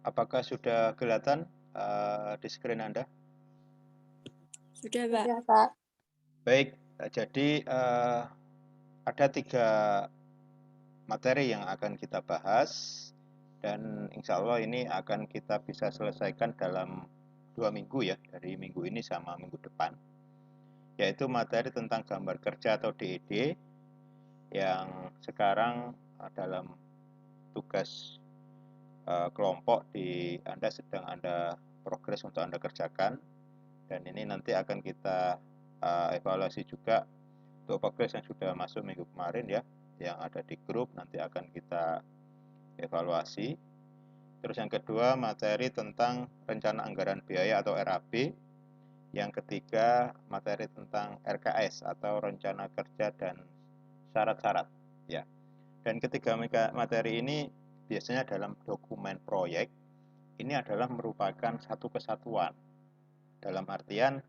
apakah sudah kelihatan di screen Anda? Sudah, Pak. Ya, Pak. Baik, jadi ada 3 materi yang akan kita bahas dan insya Allah ini akan kita bisa selesaikan dalam 2 minggu ya, dari minggu ini sama minggu depan, yaitu materi tentang gambar kerja atau DED yang sekarang dalam tugas kelompok Anda sedang Anda progres untuk Anda kerjakan, dan ini nanti akan kita evaluasi juga untuk progres yang sudah masuk minggu kemarin ya, yang ada di grup nanti akan kita evaluasi. Terus yang kedua materi tentang rencana anggaran biaya atau RAB. Yang ketiga materi tentang RKS atau rencana kerja dan syarat-syarat ya. Dan ketiga materi ini biasanya dalam dokumen proyek ini adalah merupakan satu kesatuan, dalam artian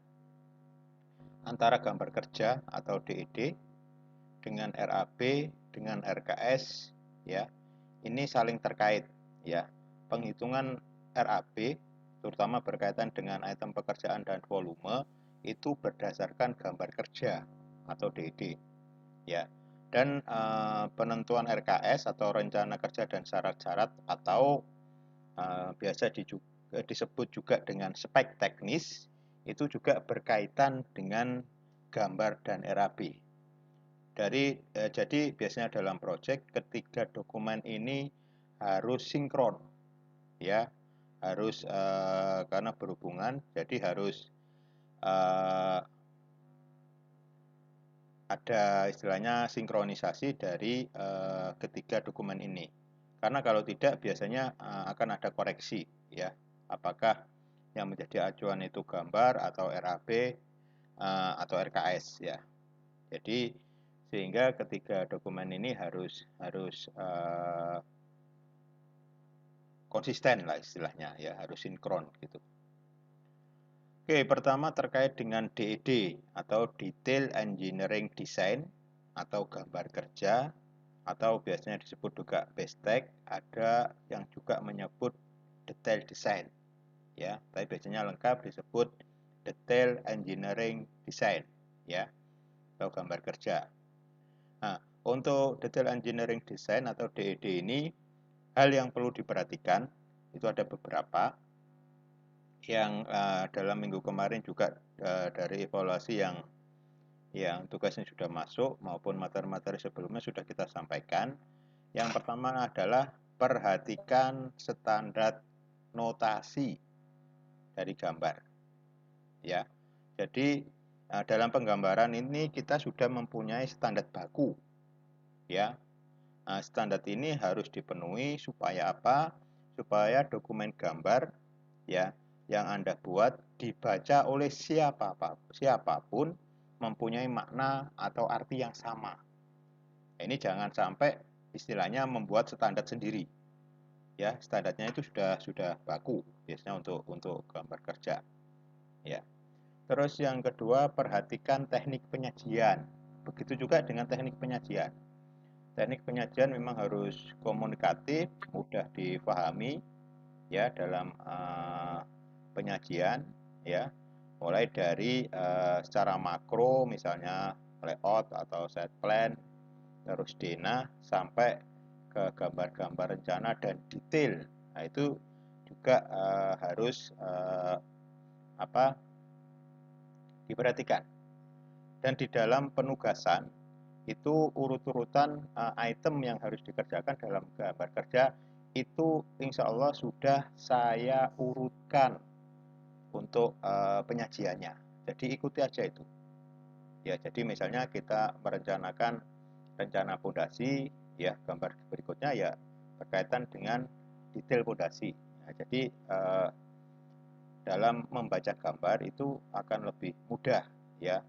antara gambar kerja atau DED dengan RAB dengan RKS ya, ini saling terkait ya. Penghitungan RAB terutama berkaitan dengan item pekerjaan dan volume itu berdasarkan gambar kerja atau DED ya. Dan penentuan RKS atau rencana kerja dan syarat-syarat atau biasa disebut juga dengan spek teknis itu juga berkaitan dengan gambar dan RAB. Jadi biasanya dalam proyek ketiga dokumen ini harus sinkron ya, harus karena berhubungan, jadi harus ada istilahnya sinkronisasi dari ketiga dokumen ini. Karena kalau tidak biasanya akan ada koreksi ya, apakah yang menjadi acuan itu gambar atau RAB atau RKS ya. Jadi sehingga ketiga dokumen ini harus konsisten lah istilahnya ya, harus sinkron gitu. Oke, pertama terkait dengan DED atau Detail Engineering Design atau gambar kerja atau biasanya disebut juga BESTEC, ada yang juga menyebut Detail Design ya, tapi biasanya lengkap disebut Detail Engineering Design ya, atau gambar kerja. Nah, untuk Detail Engineering Design atau DED ini hal yang perlu diperhatikan itu ada beberapa yang dalam minggu kemarin juga dari evaluasi yang tugasnya sudah masuk maupun materi-materi sebelumnya sudah kita sampaikan. Yang pertama adalah perhatikan standar notasi dari gambar ya. Jadi dalam penggambaran ini kita sudah mempunyai standar baku ya. Nah, standar ini harus dipenuhi supaya apa? Supaya dokumen gambar ya yang Anda buat dibaca oleh siapapun mempunyai makna atau arti yang sama. Ini jangan sampai istilahnya membuat standar sendiri. Ya, standarnya itu sudah baku biasanya untuk gambar kerja. Ya. Terus yang kedua, perhatikan teknik penyajian. Begitu juga dengan teknik penyajian. Teknik penyajian memang harus komunikatif, mudah difahami ya dalam penyajian ya. Mulai dari secara makro misalnya layout atau set plan, terus dena sampai ke gambar-gambar rencana dan detail. Nah, itu juga harus diperhatikan. Dan di dalam penugasan itu urut-urutan item yang harus dikerjakan dalam gambar kerja itu insya Allah sudah saya urutkan untuk penyajiannya. Jadi ikuti aja itu. Ya, jadi misalnya kita merencanakan rencana fondasi, ya gambar berikutnya ya berkaitan dengan detail fondasi. Nah, jadi dalam membaca gambar itu akan lebih mudah ya,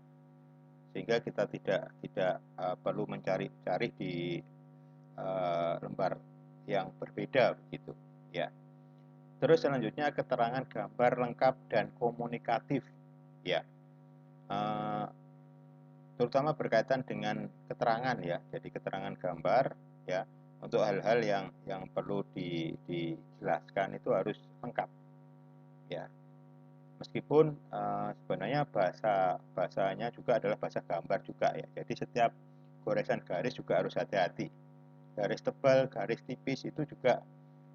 sehingga kita tidak perlu mencari-cari di lembar yang berbeda begitu ya. Terus selanjutnya keterangan gambar lengkap dan komunikatif ya, terutama berkaitan dengan keterangan ya. Jadi keterangan gambar ya, Untuk hal-hal yang perlu dijelaskan itu harus lengkap, ya. Meskipun sebenarnya bahasanya juga adalah bahasa gambar juga, ya. Jadi setiap goresan garis juga harus hati-hati. Garis tebal, garis tipis itu juga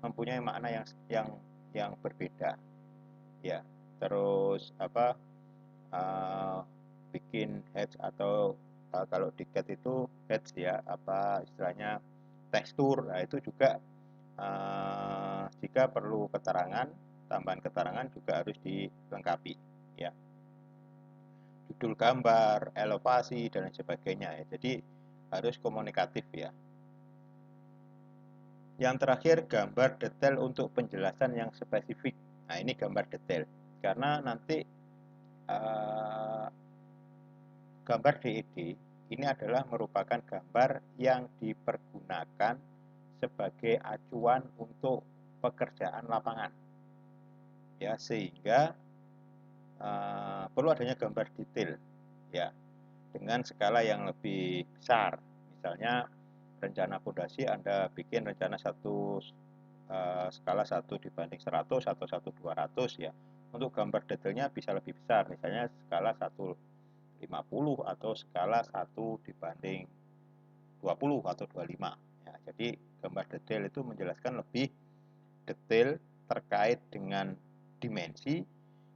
mempunyai makna yang berbeda, ya. Terus bikin hedge atau kalau di CAD itu hedge, ya, istilahnya tekstur. Nah, itu juga jika perlu keterangan, tambahan keterangan juga harus dilengkapi, ya. Judul gambar, elevasi dan lain sebagainya, ya. Jadi harus komunikatif, ya. Yang terakhir, gambar detail untuk penjelasan yang spesifik. Nah, ini gambar detail karena nanti gambar DED ini adalah merupakan gambar yang dipergunakan sebagai acuan untuk pekerjaan lapangan, ya, sehingga perlu adanya gambar detail, ya, dengan skala yang lebih besar. Misalnya rencana fondasi Anda bikin rencana skala 1:100 atau 1:200, ya. Untuk gambar detailnya bisa lebih besar, misalnya skala 1:50 atau skala 1:20 atau 25, ya. Jadi gambar detail itu menjelaskan lebih detail terkait dengan dimensi,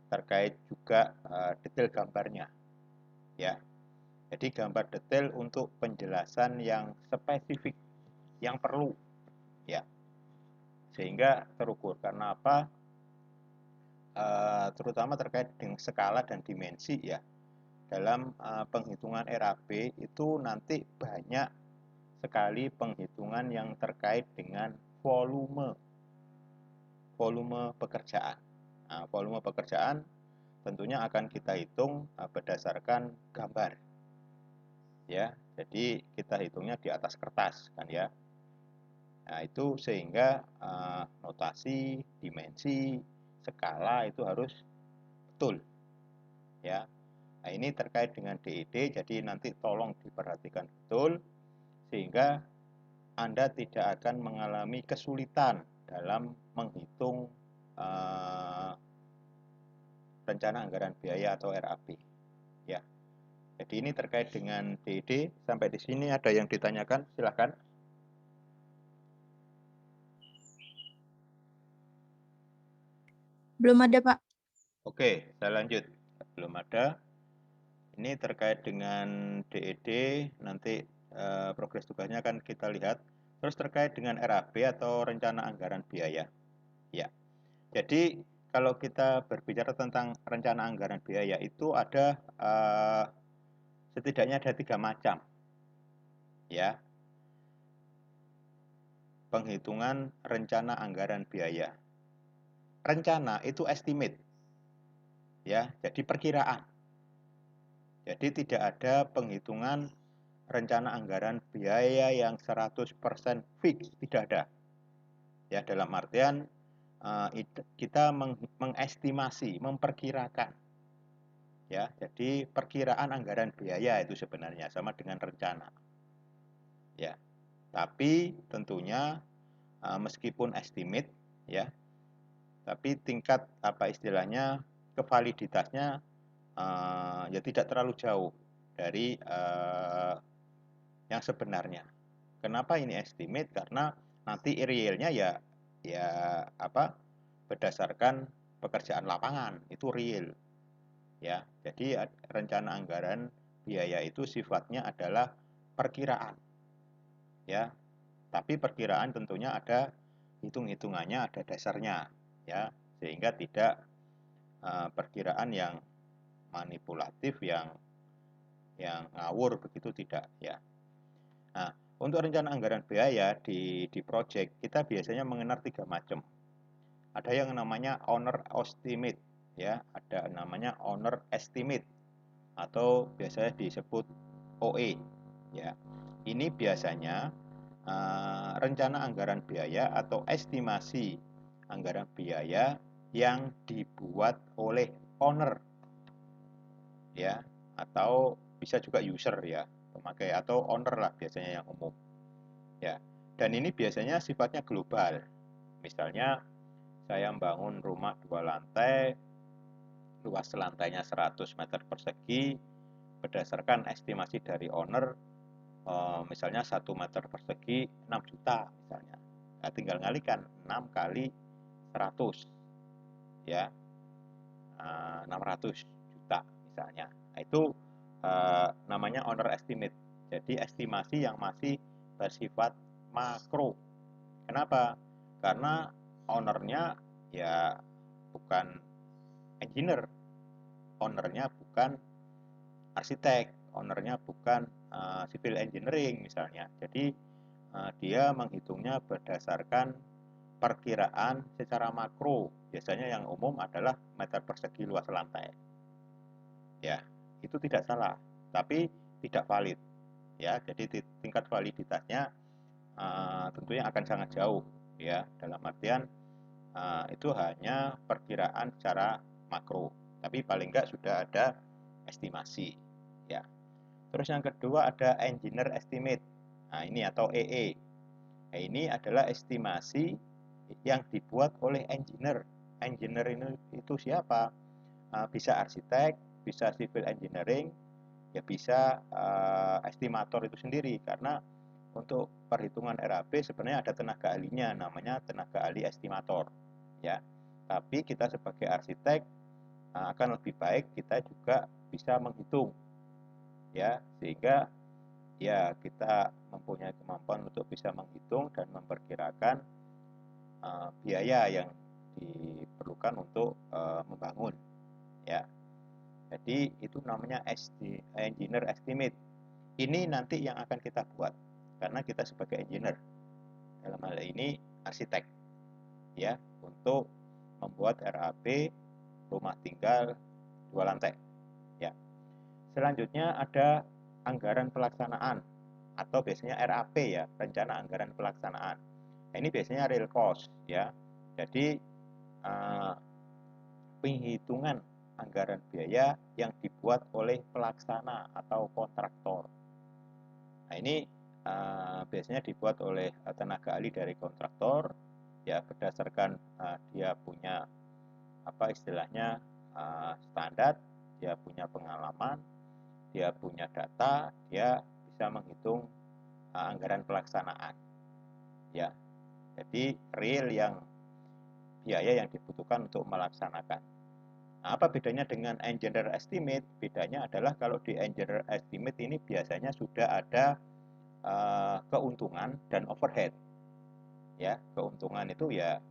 terkait juga detail gambarnya, ya. Jadi gambar detail untuk penjelasan yang spesifik, yang perlu, ya, sehingga terukur. Karena apa? Terutama terkait dengan skala dan dimensi, ya. Dalam penghitungan RAB itu nanti banyak sekali penghitungan yang terkait dengan volume pekerjaan. Nah, volume pekerjaan tentunya akan kita hitung berdasarkan gambar, ya. Jadi kita hitungnya di atas kertas, kan, ya. Nah, itu sehingga notasi, dimensi, skala itu harus betul, ya. Nah, ini terkait dengan DED, jadi nanti tolong diperhatikan betul sehingga Anda tidak akan mengalami kesulitan dalam menghitung rencana anggaran biaya atau RAB, ya. Jadi ini terkait dengan DED. Sampai di sini ada yang ditanyakan? Silahkan. Belum ada, Pak. Oke, saya lanjut. Belum ada. Ini terkait dengan DED, nanti progres tugasnya akan kita lihat. Terus terkait dengan RAB atau rencana anggaran biaya, ya. Jadi kalau kita berbicara tentang rencana anggaran biaya itu ada setidaknya ada 3 macam, ya, penghitungan rencana anggaran biaya. Rencana itu estimate, ya, jadi perkiraan. Jadi tidak ada penghitungan rencana anggaran biaya yang 100% fix, tidak ada. Ya, dalam artian kita mengestimasi, memperkirakan, ya. Jadi perkiraan anggaran biaya itu sebenarnya sama dengan rencana, ya. Tapi tentunya meskipun estimate, ya, tapi tingkat istilahnya kevaliditasnya ya tidak terlalu jauh dari yang sebenarnya. Kenapa ini estimate? Karena nanti realnya ya berdasarkan pekerjaan lapangan, itu real, ya. Jadi rencana anggaran biaya itu sifatnya adalah perkiraan, ya. Tapi perkiraan tentunya ada hitung-hitungannya, ada dasarnya, ya, sehingga tidak perkiraan yang manipulatif, yang ngawur begitu, tidak, ya. Nah, untuk rencana anggaran biaya di project kita biasanya mengenal 3 macam. Ada yang namanya owner estimate, ya, ada namanya owner estimate atau biasanya disebut OE, ya. Ini biasanya rencana anggaran biaya atau estimasi anggaran biaya yang dibuat oleh owner, ya, atau bisa juga user, ya, pemakai, atau owner lah biasanya yang umum, ya. Dan ini biasanya sifatnya global. Misalnya saya membangun rumah 2 lantai, luas lantainya 100 meter persegi, berdasarkan estimasi dari owner, misalnya 1 meter persegi 6 juta misalnya. Nah, tinggal ngalikan 6 kali 100, ya, 600 juta misalnya. Nah, itu namanya owner estimate. Jadi estimasi yang masih bersifat makro. Kenapa? Karena ownernya ya bukan engineer, ownernya bukan arsitek, ownernya bukan civil engineering misalnya. Jadi dia menghitungnya berdasarkan perkiraan secara makro. Biasanya yang umum adalah meter persegi luas lantai. Ya, itu tidak salah, tapi tidak valid. Ya, jadi tingkat validitasnya tentunya akan sangat jauh, ya, dalam artian itu hanya perkiraan secara makro, tapi paling enggak sudah ada estimasi, ya. Terus yang kedua ada engineer estimate. Nah, ini atau EE. Nah, ini adalah estimasi yang dibuat oleh engineer. Engineer ini itu siapa? Bisa arsitek, bisa civil engineering, ya bisa estimator itu sendiri, karena untuk perhitungan RAB sebenarnya ada tenaga ahlinya, namanya tenaga ahli estimator, ya. Tapi kita sebagai arsitek akan lebih baik kita juga bisa menghitung, ya, sehingga ya kita mempunyai kemampuan untuk bisa menghitung dan memperkirakan biaya yang diperlukan untuk membangun, ya. Jadi itu namanya engineer estimate. Ini nanti yang akan kita buat, karena kita sebagai engineer, dalam hal ini arsitek, ya, untuk membuat RAB rumah tinggal 2 lantai, ya. Selanjutnya ada anggaran pelaksanaan atau biasanya RAP, ya, rencana anggaran pelaksanaan. Nah, ini biasanya real cost, ya. Jadi penghitungan anggaran biaya yang dibuat oleh pelaksana atau kontraktor. Nah, ini biasanya dibuat oleh tenaga ahli dari kontraktor, ya, berdasarkan dia punya apa istilahnya standar, dia punya pengalaman, dia punya data, dia bisa menghitung anggaran pelaksanaan, ya. Jadi real yang biaya yang dibutuhkan untuk melaksanakan. Nah, apa bedanya dengan engineer estimate? Bedanya adalah kalau di engineer estimate ini biasanya sudah ada keuntungan dan overhead. Ya, keuntungan itu ya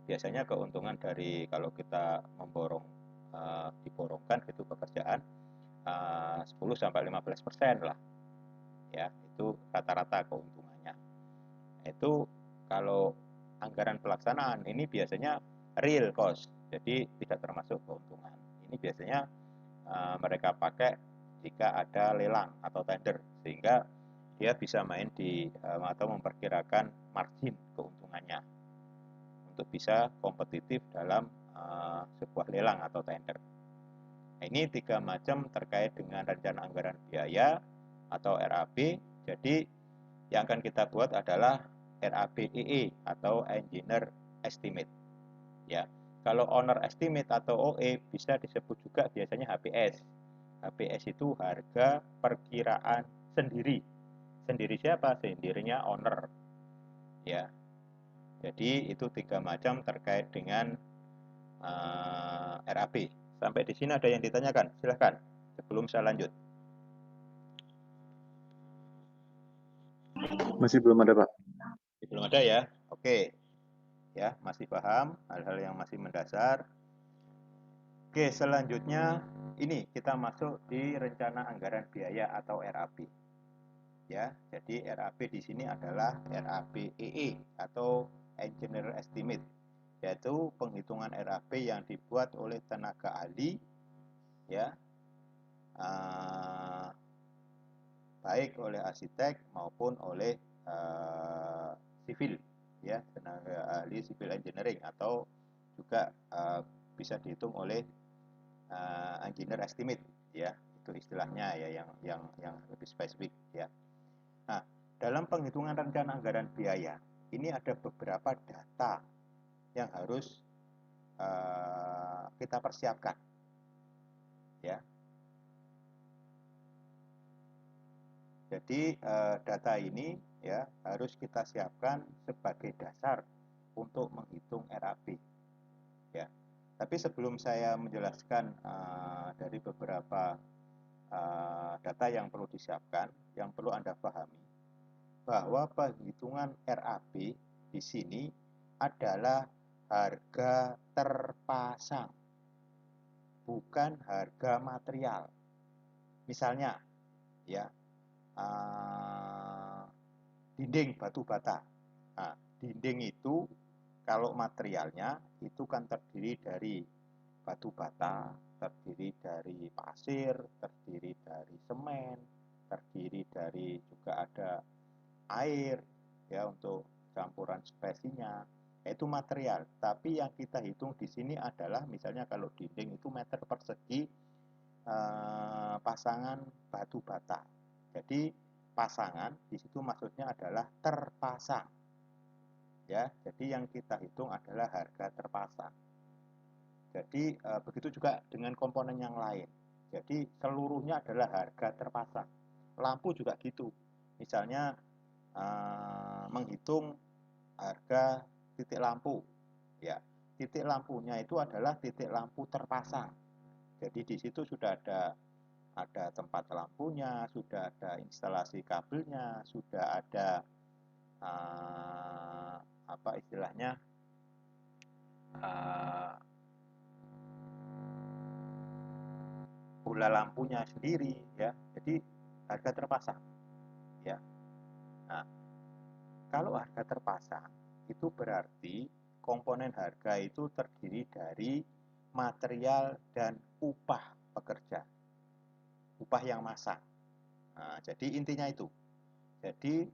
biasanya keuntungan dari kalau kita memborong diborongkan gitu pekerjaan 10-15% lah. Ya, itu rata-rata keuntungannya. Itu kalau anggaran pelaksanaan ini biasanya real cost, jadi tidak termasuk keuntungan. Ini biasanya mereka pakai jika ada lelang atau tender, sehingga dia bisa main di atau memperkirakan margin keuntungannya untuk bisa kompetitif dalam sebuah lelang atau tender. Nah, ini 3 macam terkait dengan rencana anggaran biaya atau RAB. Jadi yang akan kita buat adalah RABEE atau Engineer Estimate, ya. Kalau Owner Estimate atau OE bisa disebut juga biasanya HPS. HPS itu harga perkiraan sendiri. Sendiri siapa? Sendirinya owner, ya. Jadi itu 3 macam terkait dengan RAB. Sampai di sini ada yang ditanyakan? Silahkan sebelum saya lanjut. Masih belum ada, Pak. Belum ada, ya. Oke. Ya, masih paham hal-hal yang masih mendasar. Oke, selanjutnya ini kita masuk di rencana anggaran biaya atau RAB. Ya, jadi RAB di sini adalah RABEE atau Engineer Estimate, yaitu penghitungan RAB yang dibuat oleh tenaga ahli, ya, baik oleh arsitek maupun oleh sivil, ya, tenaga ahli civil engineering, atau juga bisa dihitung oleh engineer estimate, ya, itu istilahnya, ya, yang lebih spesifik, ya. Nah, dalam penghitungan rencana anggaran biaya, ini ada beberapa data yang harus kita persiapkan, ya. Jadi data ini ya harus kita siapkan sebagai dasar untuk menghitung RAB, ya. Tapi sebelum saya menjelaskan dari beberapa data yang perlu disiapkan, yang perlu Anda pahami bahwa penghitungan RAB di sini adalah harga terpasang, bukan harga material. Misalnya, ya, dinding batu bata. Nah, dinding itu kalau materialnya itu kan terdiri dari batu bata, terdiri dari pasir, terdiri dari semen, terdiri dari juga ada air, ya, untuk campuran spesinya. Itu material. Tapi yang kita hitung di sini adalah misalnya kalau dinding itu meter persegi pasangan batu bata. Jadi pasangan di situ maksudnya adalah terpasang, ya. Jadi yang kita hitung adalah harga terpasang. Jadi begitu juga dengan komponen yang lain. Jadi seluruhnya adalah harga terpasang. Lampu juga gitu. Misalnya menghitung harga titik lampu, ya. Titik lampunya itu adalah titik lampu terpasang. Jadi di situ sudah ada tempat lampunya, sudah ada instalasi kabelnya, sudah ada apa istilahnya bola lampunya sendiri, ya. Jadi harga terpasang, ya. Nah, kalau harga terpasang itu berarti komponen harga itu terdiri dari material dan upah pekerja, upah yang masang. Nah, jadi intinya itu. Jadi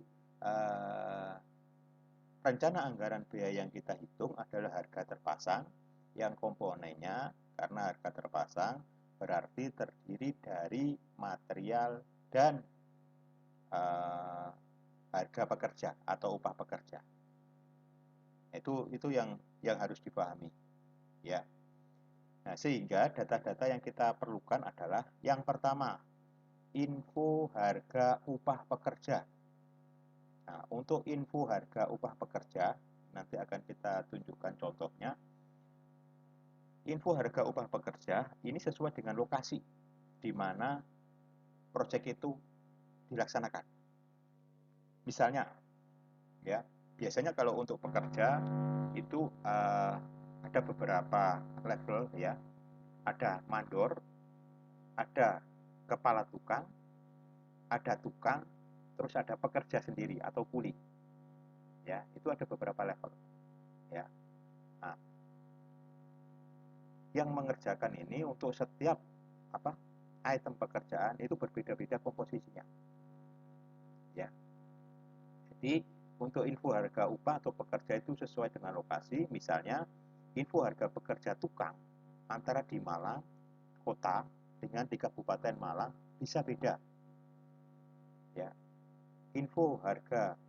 rencana anggaran biaya yang kita hitung adalah harga terpasang, yang komponennya karena harga terpasang berarti terdiri dari material dan harga pekerja atau upah pekerja. Itu yang harus dipahami, ya. Nah, sehingga data-data yang kita perlukan adalah yang pertama, info harga upah pekerja. Nah, untuk info harga upah pekerja, nanti akan kita tunjukkan contohnya. Info harga upah pekerja ini sesuai dengan lokasi di mana proyek itu dilaksanakan. Misalnya, ya, biasanya kalau untuk pekerja itu ada beberapa level, ya. Ada mandor, ada kepala tukang, ada tukang, terus ada pekerja sendiri atau kuli, ya. Itu ada beberapa level, ya. Nah, yang mengerjakan ini untuk setiap item pekerjaan itu berbeda-beda komposisinya, ya. Jadi untuk info harga upah atau pekerja itu sesuai dengan lokasi. Misalnya info harga pekerja tukang antara di Malang kota dengan di Kabupaten Malang bisa beda, ya. Info harga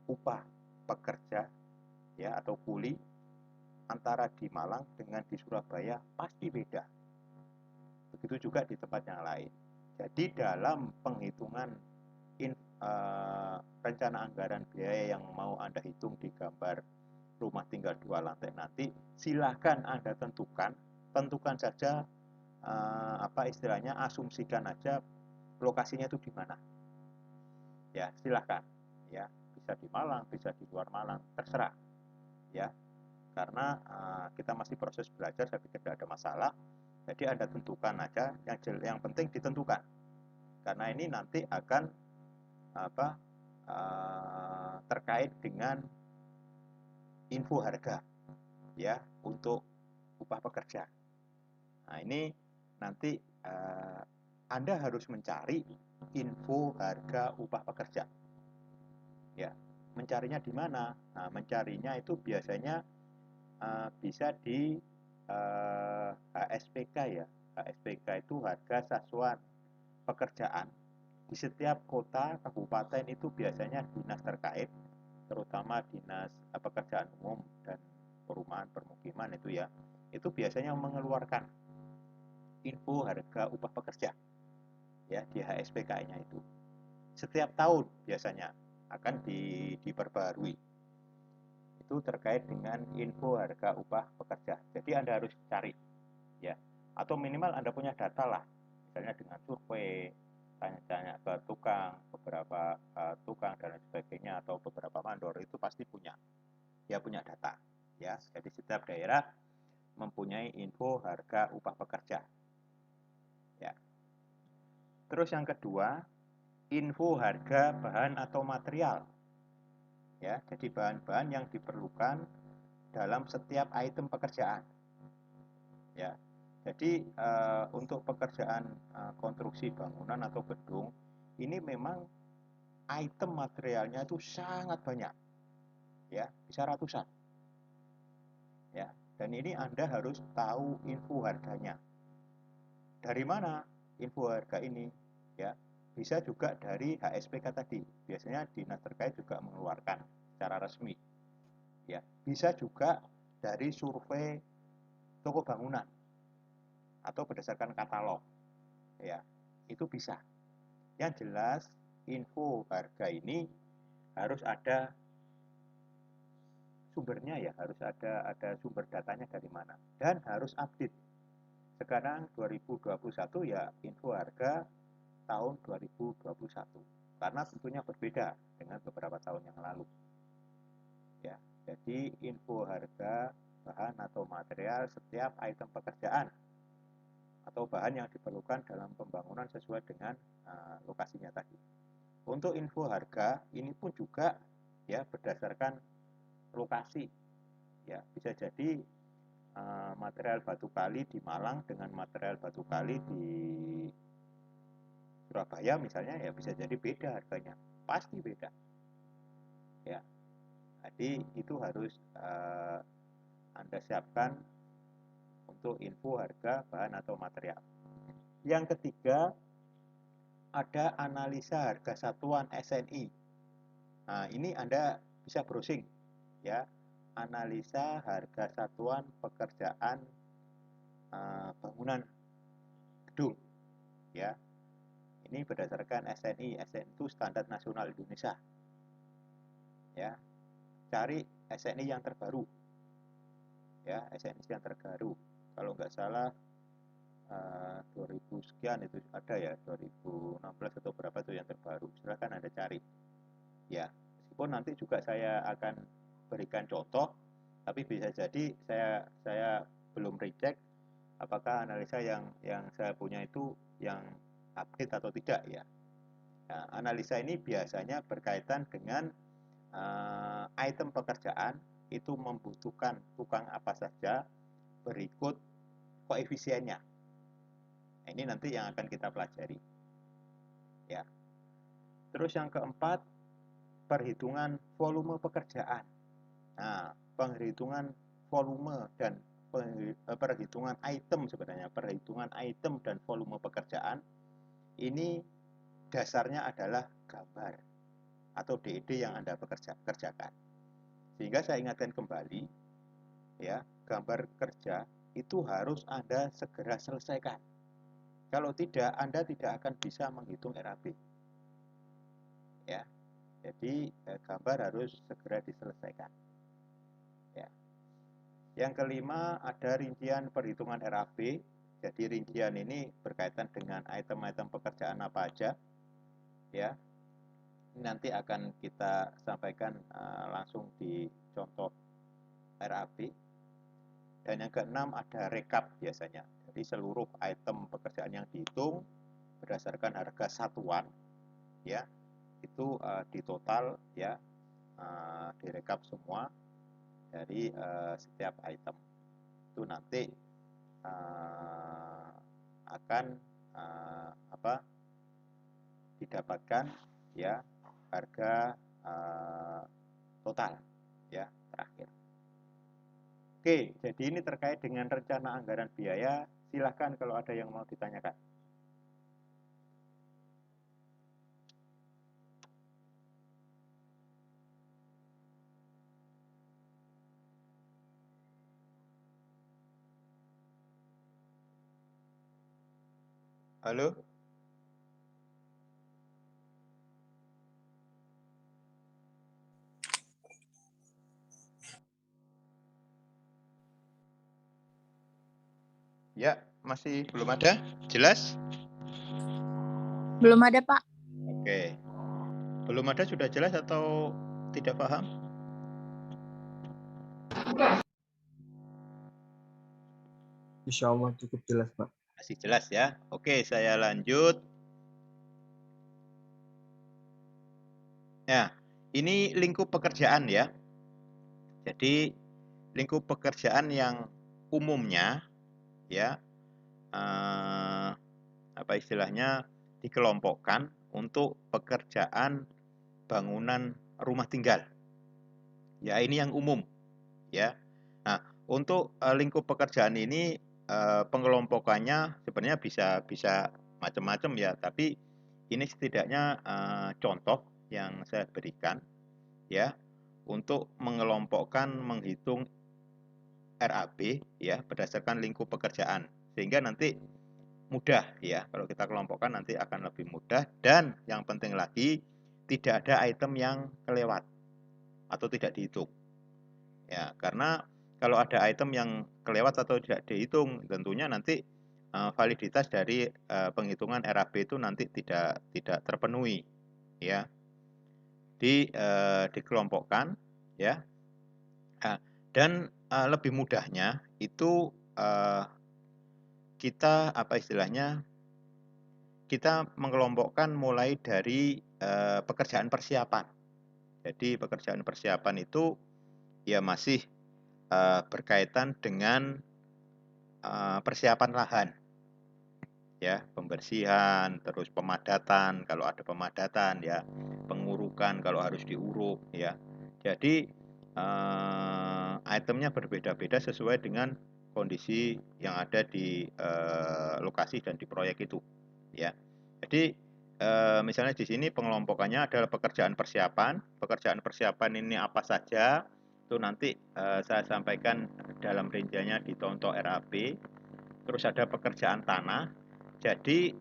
upah pekerja, ya, atau kuli antara di Malang dengan di Surabaya pasti beda. Begitu juga di tempat yang lain. Jadi dalam penghitungan rencana anggaran biaya yang mau Anda hitung di gambar rumah tinggal 2 lantai nanti, silahkan Anda tentukan saja istilahnya, asumsikan aja lokasinya itu di mana. Ya, silahkan, ya. Bisa di Malang, bisa di luar Malang, terserah, ya. Karena kita masih proses belajar, saya pikir tidak ada masalah. Jadi Anda tentukan aja, yang penting ditentukan. Karena ini nanti akan terkait dengan info harga, ya, untuk upah pekerja. Nah, ini nanti Anda harus mencari info harga upah pekerja, ya. Mencarinya di mana? Nah, mencarinya itu biasanya bisa di HSPK, ya. HSPK itu harga satuan pekerjaan di setiap kota, kabupaten itu biasanya dinas terkait, terutama dinas pekerjaan umum dan perumahan permukiman itu biasanya mengeluarkan info harga upah pekerja ya di HSPK-nya itu. Setiap tahun biasanya akan diperbarui. Itu terkait dengan info harga upah pekerja. Jadi Anda harus cari ya. Atau minimal Anda punya data lah. Misalnya dengan survei, tanya-tanya ke tukang, beberapa tukang dan lain sebagainya atau beberapa mandor itu pasti punya. Dia punya data ya. Jadi setiap daerah mempunyai info harga upah pekerja. Ya. Terus yang kedua, info harga bahan atau material. Ya, jadi bahan-bahan yang diperlukan dalam setiap item pekerjaan. Ya. Jadi untuk pekerjaan konstruksi bangunan atau gedung ini memang item materialnya itu sangat banyak. Ya, bisa ratusan. Ya. Dan ini Anda harus tahu info harganya. Dari mana info harga ini? Ya, bisa juga dari HSPK tadi. Biasanya dinas terkait juga mengeluarkan secara resmi. Ya, bisa juga dari survei toko bangunan atau berdasarkan katalog. Ya, itu bisa. Yang jelas info harga ini harus ada sumbernya ya, harus ada sumber datanya dari mana dan harus update. Sekarang 2021 ya info harga tahun 2021. Karena tentunya berbeda dengan beberapa tahun yang lalu. Ya, jadi info harga bahan atau material setiap item pekerjaan atau bahan yang diperlukan dalam pembangunan sesuai dengan lokasinya tadi. Untuk info harga ini pun juga ya berdasarkan lokasi. Ya, bisa jadi material batu kali di Malang dengan material batu kali di Surabaya misalnya ya bisa jadi beda harganya, pasti beda. Ya, jadi itu harus Anda siapkan untuk info harga bahan atau material. Yang ketiga ada analisa harga satuan SNI. Nah, ini Anda bisa browsing ya, analisa harga satuan pekerjaan bangunan gedung ya. Ini berdasarkan SNI. SNI itu Standar Nasional Indonesia. Ya. Cari SNI yang terbaru. Ya, SNI yang terbaru. Kalau nggak salah 2000 sekian itu ada ya, 2016 atau berapa itu yang terbaru. Silahkan Anda cari. Ya, meskipun nanti juga saya akan berikan contoh, tapi bisa jadi saya belum recheck apakah analisa yang saya punya itu yang update atau tidak ya. Nah, analisa ini biasanya berkaitan dengan item pekerjaan itu membutuhkan tukang apa saja berikut koefisiennya. Nah, ini nanti yang akan kita pelajari. Ya. Terus yang keempat, perhitungan volume pekerjaan. Nah, penghitungan volume dan perhitungan item sebenarnya, perhitungan item dan volume pekerjaan ini dasarnya adalah gambar atau DED yang Anda kerjakan. Sehingga saya ingatkan kembali, ya, gambar kerja itu harus Anda segera selesaikan. Kalau tidak, Anda tidak akan bisa menghitung RAB. Ya, jadi gambar harus segera diselesaikan. Ya. Yang kelima ada rincian perhitungan RAB. Jadi rincian ini berkaitan dengan item-item pekerjaan apa aja. Ya, nanti akan kita sampaikan langsung di contoh RAB. Dan yang keenam ada rekap biasanya. Jadi seluruh item pekerjaan yang dihitung berdasarkan harga satuan, ya itu ditotal ya, direkap semua dari setiap item. Itu nanti akan didapatkan ya harga total ya terakhir. Oke, jadi ini terkait dengan rencana anggaran biaya. Silahkan kalau ada yang mau ditanyakan. Halo? Ya, masih belum ada? Jelas? Belum ada, Pak. Oke. Belum ada sudah jelas atau tidak paham? Insya Allah cukup jelas, Pak. Masih jelas ya. Oke, saya lanjut. Ya, ini lingkup pekerjaan ya. Jadi lingkup pekerjaan yang umumnya ya apa istilahnya dikelompokkan untuk pekerjaan bangunan rumah tinggal. Ya, ini yang umum ya. Nah, untuk lingkup pekerjaan ini pengelompokannya sebenarnya bisa macam-macam ya, tapi ini setidaknya contoh yang saya berikan ya untuk mengelompokkan menghitung RAB ya berdasarkan lingkup pekerjaan sehingga nanti mudah ya kalau kita kelompokkan nanti akan lebih mudah dan yang penting lagi tidak ada item yang kelewat atau tidak dihitung ya karena kalau ada item yang kelewat atau tidak dihitung tentunya nanti validitas dari penghitungan RAB itu nanti tidak terpenuhi ya dikelompokkan ya dan lebih mudahnya itu kita apa istilahnya kita mengelompokkan mulai dari pekerjaan persiapan. Jadi pekerjaan persiapan itu ya masih berkaitan dengan persiapan lahan, ya pembersihan, terus pemadatan kalau ada pemadatan, ya pengurukan kalau harus diuruk, ya. Jadi itemnya berbeda-beda sesuai dengan kondisi yang ada di lokasi dan di proyek itu, ya. Jadi misalnya di sini pengelompokannya adalah pekerjaan persiapan. Pekerjaan persiapan ini apa saja? Itu nanti saya sampaikan dalam rinciannya di contoh RAB. Terus ada pekerjaan tanah. Jadi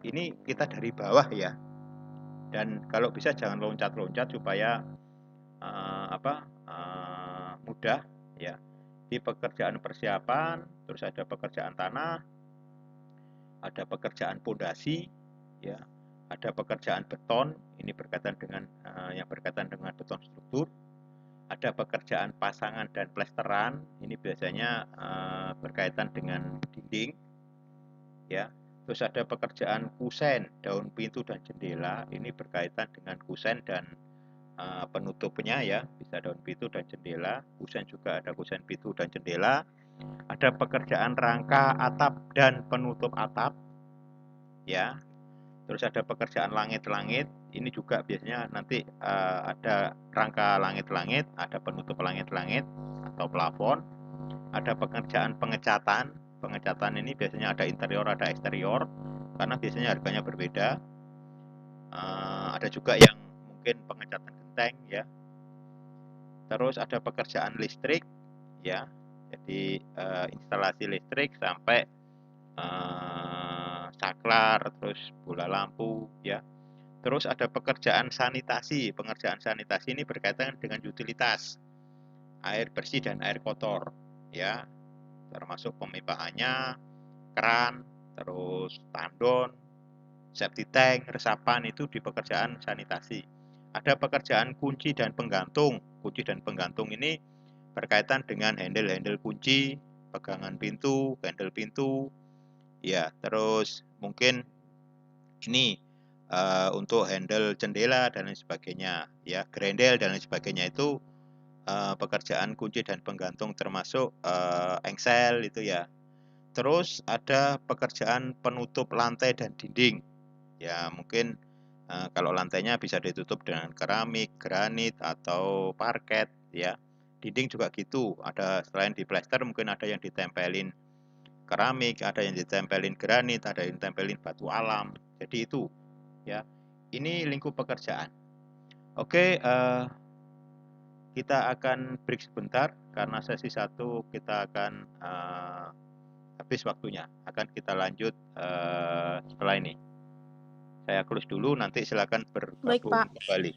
ini kita dari bawah ya. Dan kalau bisa jangan loncat-loncat supaya mudah ya. Di pekerjaan persiapan, terus ada pekerjaan tanah, ada pekerjaan pondasi, ya, ada pekerjaan beton, ini berkaitan dengan yang berkaitan dengan beton struktur, ada pekerjaan pasangan dan plesteran, ini biasanya berkaitan dengan dinding, ya. Terus ada pekerjaan kusen, daun pintu dan jendela, ini berkaitan dengan kusen dan penutupnya ya, bisa daun pintu dan jendela, kusen juga ada kusen pintu dan jendela. Ada pekerjaan rangka atap dan penutup atap, ya. Terus ada pekerjaan langit-langit, ini juga biasanya nanti ada rangka langit-langit, ada penutup langit-langit atau plafon. Ada pekerjaan pengecatan, pengecatan ini biasanya ada interior, ada eksterior, karena biasanya harganya berbeda. Ada juga yang mungkin pengecatan genteng, ya. Terus ada pekerjaan listrik, ya, jadi instalasi listrik sampai saklar, terus bola lampu, ya. Terus ada pekerjaan sanitasi. Pengerjaan sanitasi ini berkaitan dengan utilitas air bersih dan air kotor, ya, termasuk pemipaannya, keran, terus tandon, septic tank, resapan itu di pekerjaan sanitasi. Ada pekerjaan kunci dan penggantung. Kunci dan penggantung ini berkaitan dengan handle-handle kunci, pegangan pintu, handle pintu, ya, terus mungkin ini untuk handle jendela dan lain sebagainya, ya, grendel dan lain sebagainya itu pekerjaan kunci dan penggantung termasuk engsel itu ya. Terus ada pekerjaan penutup lantai dan dinding, ya mungkin kalau lantainya bisa ditutup dengan keramik, granit atau parket, ya. Dinding juga gitu, ada selain di plester mungkin ada yang ditempelin keramik, ada yang ditempelin granit, ada yang ditempelin batu alam. Jadi itu ya. Ini lingkup pekerjaan. Oke, kita akan break sebentar karena sesi 1 kita akan habis waktunya. Akan kita lanjut setelah ini. Saya close dulu, nanti silakan Baik, bergabung Pak. kembali.